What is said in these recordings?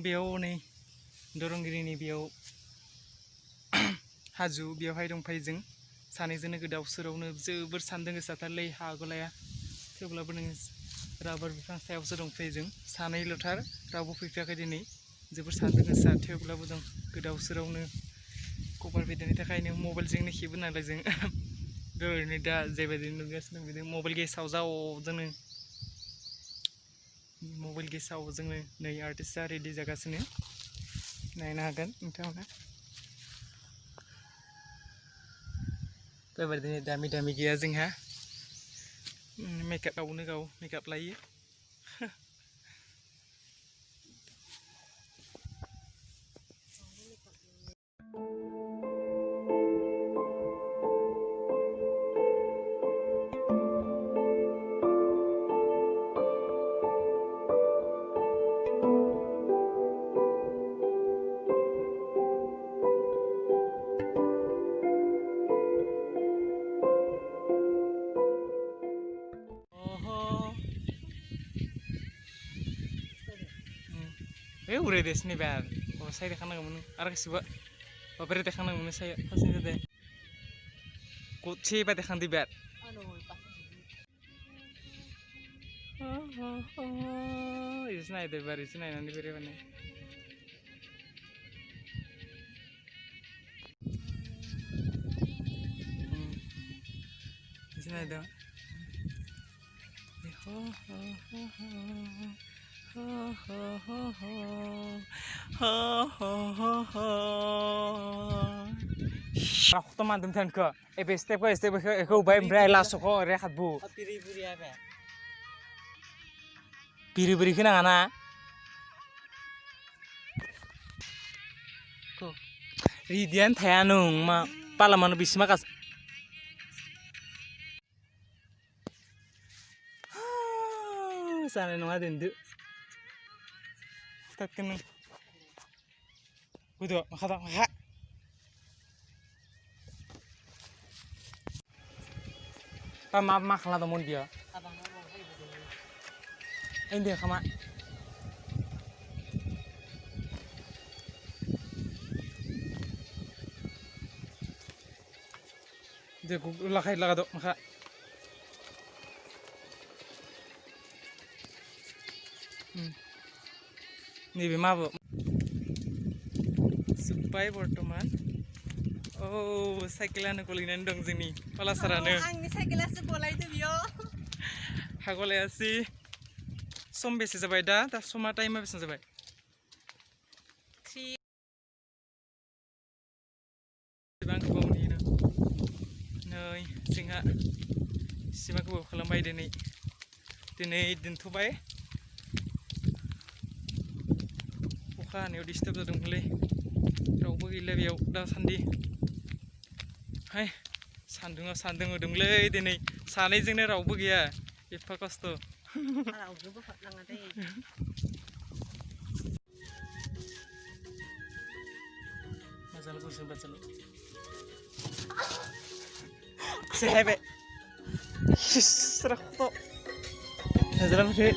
बेयाव नै दरंगिरिनि बेयाव हाजो बेयावहाय दंफायो जों सानैजोंनो गोदाव सोरावनो जोबोर सान्दुं गोसाथारलै हागलाया थेवब्लाबो नोङो राबार बिफां सायावसो दंफायो जों सानैल'थार रावबो फैफायाखै दिनै जोबोर सान्दुं गोसा थेवब्लाबो जों गोदाव सोरावनो कभार भिडिअनि थाखायनो मबाइलजोंनो खेबो नालाय जों ओरैनो दा जेबायदि नुगासिनो दं बिदिनो मबाइल गेसाव जोंनो मबाइल गेसाव जोङो नै आर्टिस्टआ रेडि जागासिनो नायनो हागोन नोंथांमोना बेबायदिनो दामि दामि गैया जोंहा मेकआपआवनो गाव मेकआप लायो udah deh sini bar, kalau saya dekan nggak menung, arah kesibuk, bapak dekan nggak menung saya pasti deh, kunci pada dekan di bar. Itu sini ada bar, itu sini nanti beri mana? Itu sini ada. Aku teman teman ke, step ke ubah berai langsung kok rehat bu. Piri-piri apa? Piri-piri kena mana? Kok? Ridian thayanung ma palaman bisma kas. Sana nunggu dendu. Tak kena. Udah, makasih makasih. Maaf makan atau mau dia? Ini dia kama. Dia lakai dok maka. Ini bima bu. Supaya berteman. Oh, cyclean kulinan dong sini. Pala sarane. Ang cycle sekolah itu bio. Hagolaya sih. Som besi zabai dah, dah soma time besi zabai. Bang kau ni na. Noi, singa. Sima kau kelambai deni. Deni dintu bay. Bukan, yo disturb tu dong kali. Rawa gila biau dah sandi. Hai, sandung udung le deni. Sanai jengne rawa gila. Ipa kosto. Alah, udah buat langat deh. Masalah kursi baca lu. Sehebe. Serah to. Masalah sih.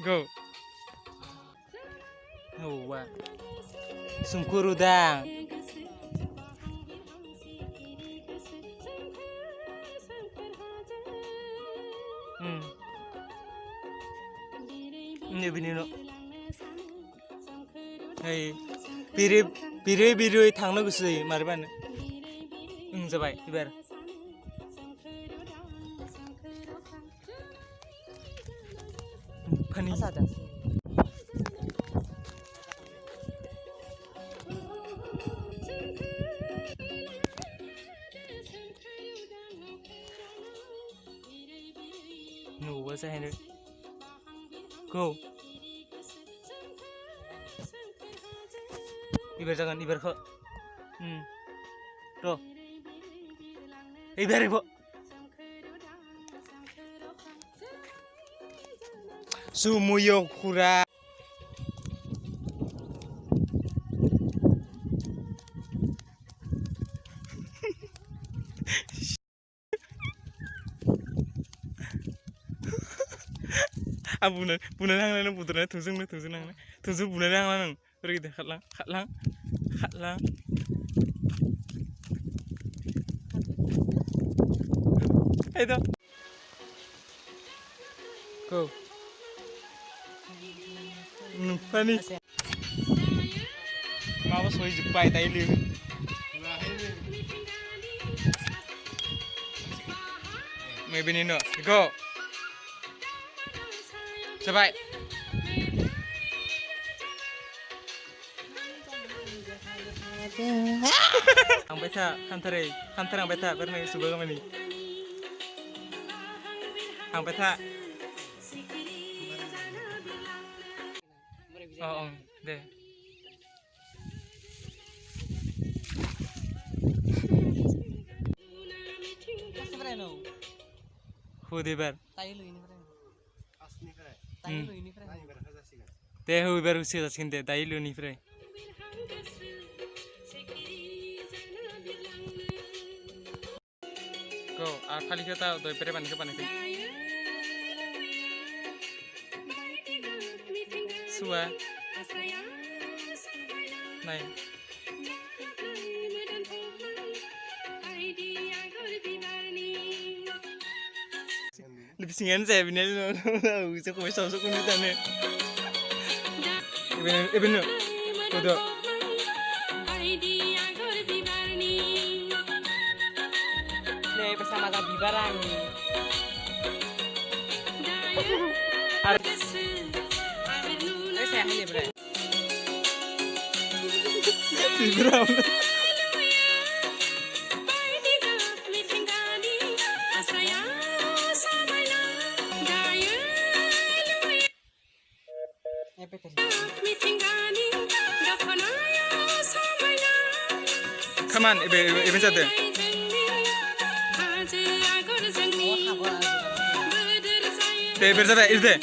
Go. Oh, wah. Sungkur udang. Ini bini no. Hey, biru thangno gusui marban. Jabai, ibar. Pani. No, what's that handle? Go. Ibar jangan ibar kok. Tuh. Ibar ibu. Sumuyo kura. bunuh nang nang butuh nang tungsu bunuh nang nang pergi deh katlang itu go Funny mau soal Jepang Thailand maybe Nino go Sampai ang beta kantare ang beta pernah subuh kami ni ang beta oh deh Hudibar teh hudibar usia taskin teh tahu ni frey go kali kita udah perepan ke mana sih Sua Này Lebih singan saya benar saya kau bisa masuk komputer ni benar Bodo Nih bersama Gabi barang saya ini bre Brown Come on, even said that. They better is there.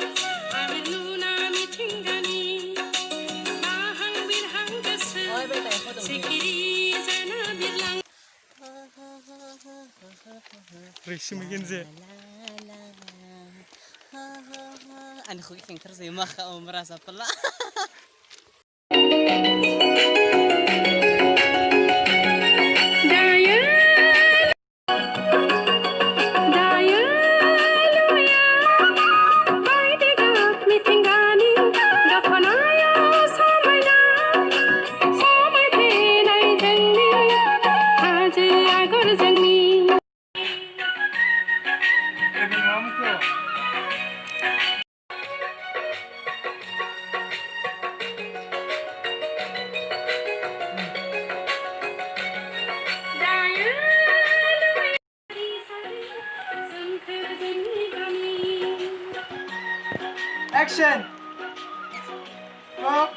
Rishim Ginze. Anh khui keng terus mah kau merasa pelak. Action! Go!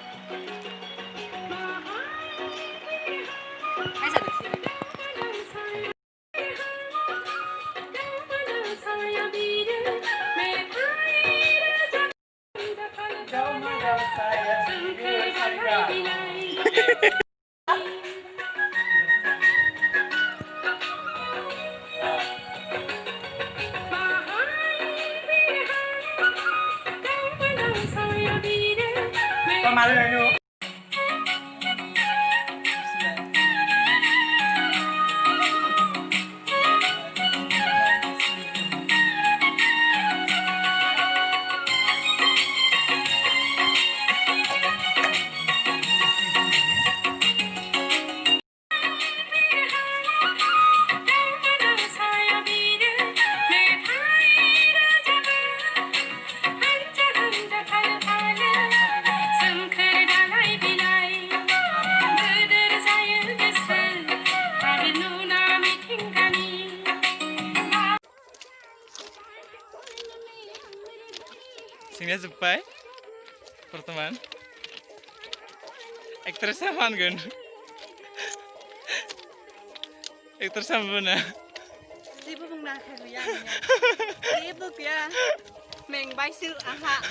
Malu ya yuk. Sini sampai pertemuan aktris samaan kan aktris sama mana Sibuk nak kerja Sibuk ya Meng bai sư aha